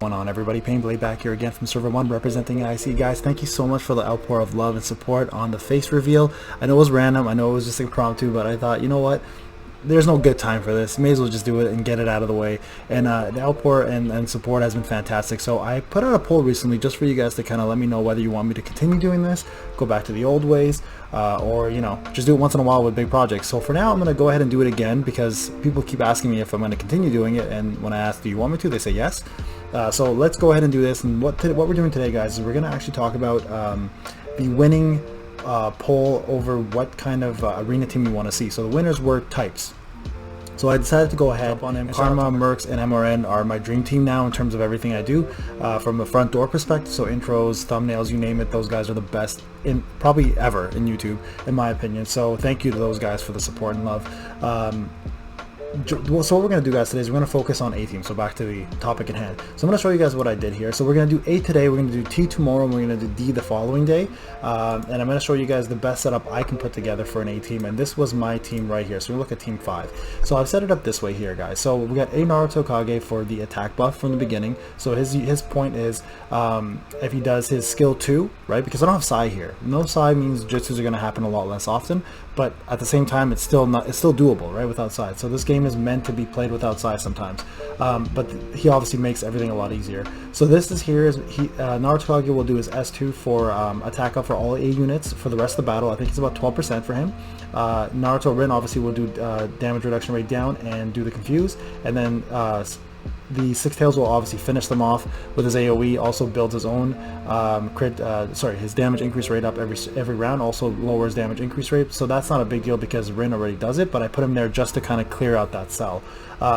Going on, everybody? Payneblade back here again from server 1 representing IC. Guys, thank you so much for the outpour of love and support on the face reveal. I know it was random, I know it was just impromptu, but I thought, you know what, there's no good time for this, may as well just do it and get it out of the way. And the outpour and support has been fantastic. So I put out a poll recently just for you guys to kind of let me know whether you want me to continue doing this, go back to the old ways, or, you know, just do it once in a while with big projects. So for now I'm going to go ahead and do it again because people keep asking me if I'm going to continue doing it, and when I ask, do you want me to, they say yes. So let's go ahead and do this. And what we're doing today, guys, is we're going to actually talk about the winning poll over what kind of arena team you want to see. So the winners were types. So I decided to go ahead on him. Karma, Mercs, and MRN are my dream team now in terms of everything I do from the front door perspective. So intros, thumbnails, you name it, those guys are the best in probably ever in YouTube, in my opinion. So thank you to those guys for the support and love. So what we're going to do, guys, today is we're going to focus on A team. So back to the topic at hand. So I'm going to show you guys what I did here. So we're going to do A today, we're going to do T tomorrow, and we're going to do D the following day. And I'm going to show you guys the best setup I can put together for an A team. And this was my team right here. So we look at team 5. So I've set it up this way here, guys. So we got a Naruto Kage for the attack buff from the beginning. So his point is if he does his skill 2, right? Because I don't have Sai here. No Sai means jutsus are going to happen a lot less often. But at the same time, it's still doable, right, without Sai. So this game is meant to be played without Sai sometimes, but he obviously makes everything a lot easier. So this is here is Naruto Kage will do his S2 for attack up for all A units for the rest of the battle. I think it's about 12% for him. Naruto Rin obviously will do damage reduction rate down and do the confuse, and then the Six Tails will obviously finish them off with his AoE. Also builds his own his damage increase rate up every round. Also lowers damage increase rate. So that's not a big deal because Rin already does it. But I put him there just to kind of clear out that cell.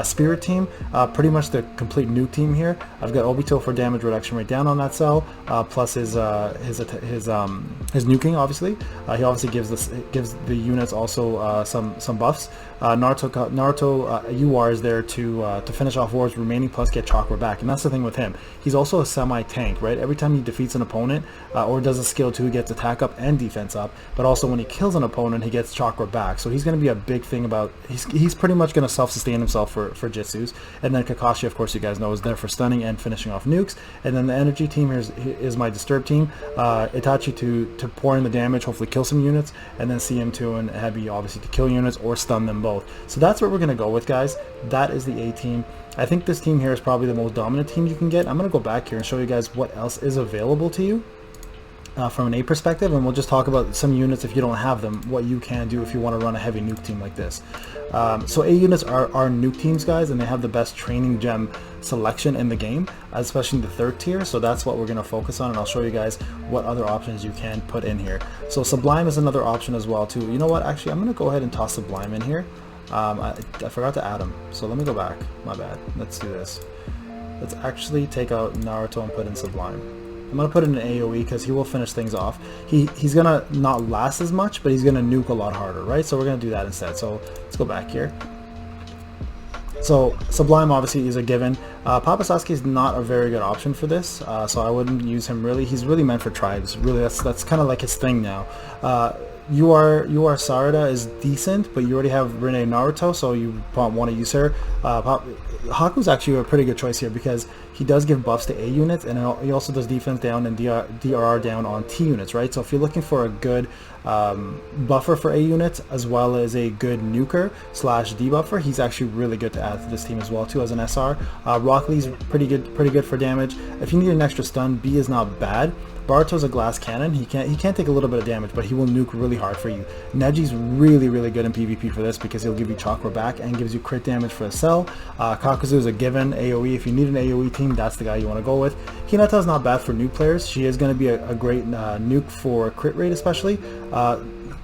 Spirit team, pretty much the complete nuke team here. I've got Obito for damage reduction rate down on that cell, plus his nuking. Obviously, he obviously gives the units also some buffs. Naruto UR is there to finish off wars remaining plus get chakra back, and that's the thing with him. He's also a semi-tank, right? Every time he defeats an opponent or does a skill 2, he gets attack up and defense up, but also when he kills an opponent, he gets chakra back. So he's going to be a big thing about. He's pretty much going to self-sustain himself for Jitsus. And then Kakashi, of course, you guys know, is there for stunning and finishing off nukes. And then the energy team here is my disturb team. Itachi to pour in the damage, hopefully kill some units, and then CM2 and Heavy obviously to kill units or stun them both. So that's what we're going to go with, guys. That is the A team. I think this team here is probably the most dominant team you can get. I'm going to go back here and show you guys what else is available to you from an A perspective, and we'll just talk about some units if you don't have them, what you can do if you want to run a heavy nuke team like this. So A units are nuke teams, guys, and they have the best training gem selection in the game, especially in the 3rd tier. So that's what we're going to focus on, and I'll show you guys what other options you can put in here. So Sublime is another option as well too. You know what, actually I'm going to go ahead and toss Sublime in here. I forgot to add him, so let me go back, my bad. Let's do this. Let's actually take out Naruto and put in Sublime. I'm going to put in an AoE because he will finish things off. He's going to not last as much, but he's going to nuke a lot harder, right? So we're going to do that instead. So let's go back here. So Sublime obviously is a given. Papa Sasuke is not a very good option for this, so I wouldn't use him really. He's really meant for tribes. Really, that's kind of like his thing now. UR Sarada is decent, but you already have Rin Naruto, so you probably want to use her. Haku's actually a pretty good choice here because he does give buffs to A units, and he also does defense down and DRR down on T units, right? So if you're looking for a good buffer for A units as well as a good nuker / debuffer, he's actually really good to add to this team as well too as an SR. Rock Lee's pretty good for damage. If you need an extra stun, B is not bad. Boruto's a glass cannon. He can't take a little bit of damage, but he will nuke really hard for you. Neji's really good in PvP for this because he'll give you chakra back and gives you crit damage for a cell. Kakuzu is a given AoE. If you need an AoE team, that's the guy you want to go with. Hinata's not bad for nuke players. She is going to be a great nuke for crit rate especially.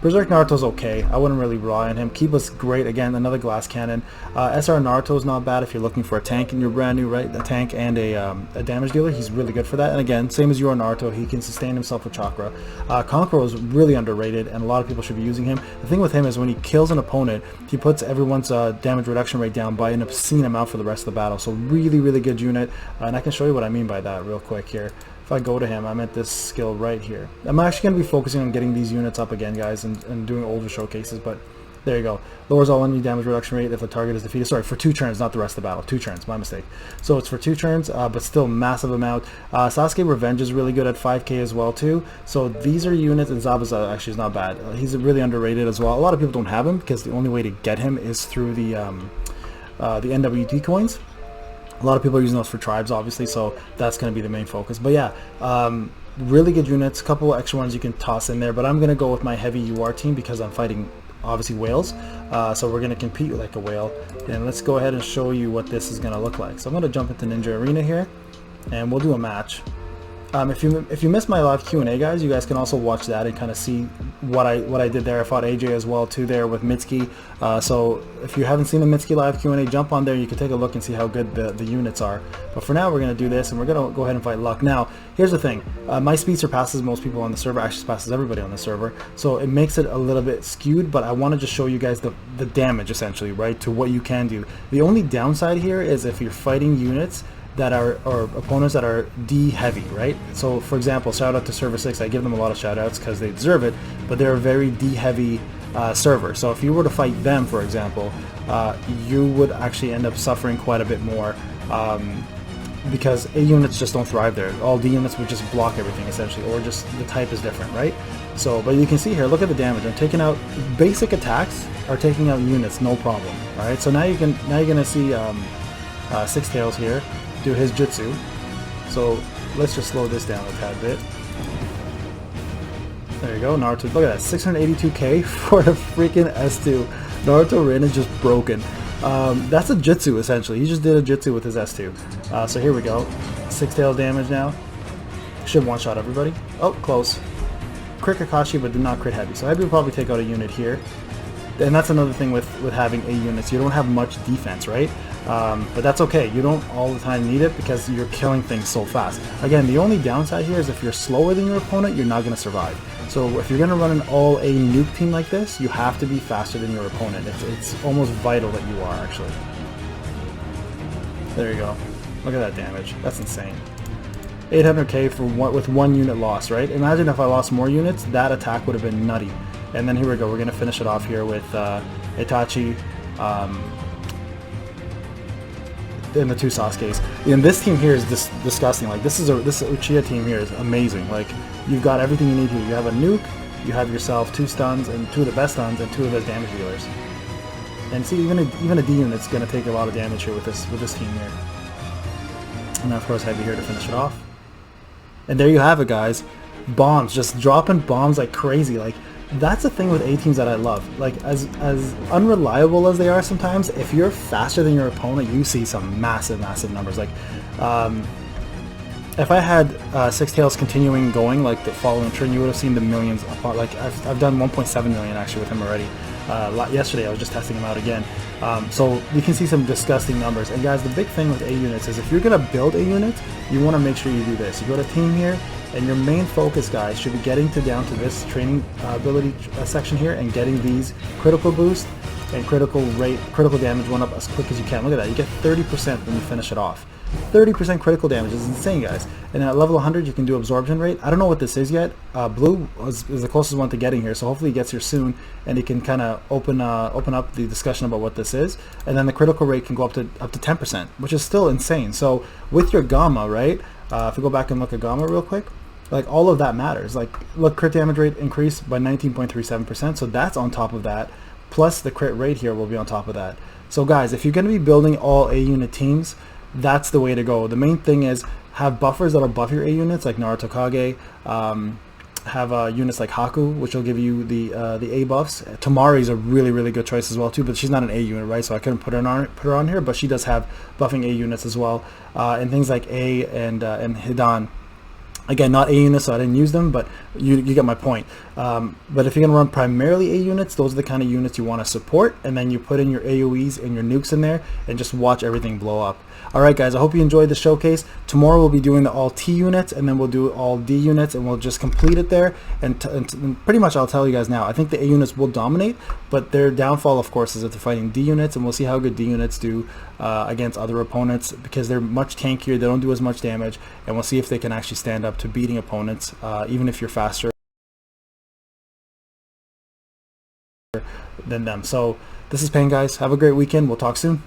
Berserk Naruto's okay. I wouldn't really rely on him. Kiba's great. Again, another glass cannon. SR Naruto's not bad if you're looking for a tank and you're brand new, right? A tank and a damage dealer. He's really good for that. And again, same as you are Naruto, he can sustain himself with chakra. Kankuro is really underrated, and a lot of people should be using him. The thing with him is when he kills an opponent, he puts everyone's damage reduction rate down by an obscene amount for the rest of the battle. So really good unit. And I can show you what I mean by that real quick here. If I go to him, I'm at this skill right here. I'm actually going to be focusing on getting these units up again, guys, and doing older showcases, but There you go. Lowers all enemy damage reduction rate if the target is defeated. Sorry, for 2 turns, not the rest of the battle. 2 turns, my mistake. So it's for 2 turns, but still massive amount. Sasuke Revenge is really good at 5k as well too. So these are units, and Zabuza actually is not bad. He's really underrated as well. A lot of people don't have him because the only way to get him is through the NWT coins. A lot of people are using those for tribes, obviously, so that's going to be the main focus. But yeah, really good units. A couple extra ones you can toss in there, but I'm going to go with my heavy UR team because I'm fighting obviously whales, so we're going to compete like a whale. And let's go ahead and show you what this is going to look like. So I'm going to jump into Ninja Arena here and we'll do a match. If you missed my live Q&A, guys, you guys can also watch that and kind of see what I did there. I fought AJ as well too there with Mitsuki. So if you haven't seen the Mitsuki live Q&A, jump on there. You can take a look and see how good the units are. But for now, we're going to do this and we're going to go ahead and fight Luck. Now, here's the thing. My speed surpasses most people on the server. Actually surpasses everybody on the server. So it makes it a little bit skewed, but I want to just show you guys the damage essentially, right, to what you can do. The only downside here is if you're fighting units that are, or opponents that are D heavy, right? So for example, shout out to server 6. I give them a lot of shout outs because they deserve it, but they're a very D heavy server. So if you were to fight them, for example, you would actually end up suffering quite a bit more because A units just don't thrive there. All D units would just block everything essentially, or just the type is different, right? So, but you can see here, look at the damage. I'm taking out basic attacks are taking out units, no problem. All right, so now you're gonna see Six Tails here do his jutsu. So let's just slow this down a tad bit. There you go, Naruto. Look at that, 682k for a freaking S2. Naruto Rin is just broken. That's a jutsu essentially. He just did a jutsu with his S2. So here we go. Six Tails damage now. Should one shot everybody. Oh, close. Crit Kakashi, but did not crit heavy. So heavy will probably take out a unit here. And that's another thing with having A units. You don't have much defense, right? But that's okay. You don't all the time need it because you're killing things so fast. Again, the only downside here is if you're slower than your opponent, you're not going to survive. So if you're going to run an all A nuke team like this, you have to be faster than your opponent. It's almost vital that you are, actually. There you go. Look at that damage. That's insane. 800k for with 1 unit loss, right? Imagine if I lost more units, that attack would have been nutty. And then here we go. We're going to finish it off here with Itachi and the 2 Sasukes. And this team here is disgusting. Like this Uchiha team here is amazing. Like you've got everything you need here. You have a nuke, you have yourself 2 stuns and 2 of the best stuns and 2 of those damage dealers. And see, even a D unit's going to take a lot of damage here with this team here. And of course, Heavy here to finish it off. And there you have it, guys. Bombs, just dropping bombs like crazy. Like that's the thing with A teams that I love. Like as unreliable as they are sometimes, if you're faster than your opponent, you see some massive numbers. Like if I had Six Tails continuing going like the following turn, you would have seen the millions apart. Like I've done 1.7 million actually with him already. Yesterday I was just testing him out again. So you can see some disgusting numbers. And guys, the big thing with A units is if you're gonna build A units, you want to make sure you do this. You go to team here, and your main focus, guys, should be getting down to this training ability section here and getting these critical boost and critical damage one up as quick as you can. Look at that, you get 30% when you finish it off. 30% critical damage is insane, guys. And at level 100 you can do absorption rate. I don't know what this is yet. Blue is the closest one to getting here, so hopefully he gets here soon and he can kind of open up the discussion about what this is. And then the critical rate can go up to 10%, which is still insane. So with your gamma, right, if we go back and look at gamma real quick, like all of that matters. Like look, crit damage rate increased by 19.37%, so that's on top of that, plus the crit rate here will be on top of that. So guys, if you're going to be building all A unit teams, that's the way to go. The main thing is have buffers that'll buff your A units like Naruto Kage, have units like Haku, which will give you the A buffs. Tamari's a really good choice as well too, but she's not an A unit, right? So I couldn't put her on here, but she does have buffing A units as well, and things like A and Hidan. Again, not A units, so I didn't use them, but you get my point. But if you're going to run primarily A units, those are the kind of units you want to support, and then you put in your AoEs and your nukes in there, and just watch everything blow up. Alright guys, I hope you enjoyed the showcase. Tomorrow we'll be doing the all T units, and then we'll do all D units, and we'll just complete it there. And pretty much I'll tell you guys now, I think the A units will dominate, but their downfall, of course, is if they're fighting D units, and we'll see how good D units do against other opponents, because they're much tankier, they don't do as much damage, and we'll see if they can actually stand up to beating opponents, even if you're faster. than them. So this is Payne, guys. Have a great weekend. We'll talk soon.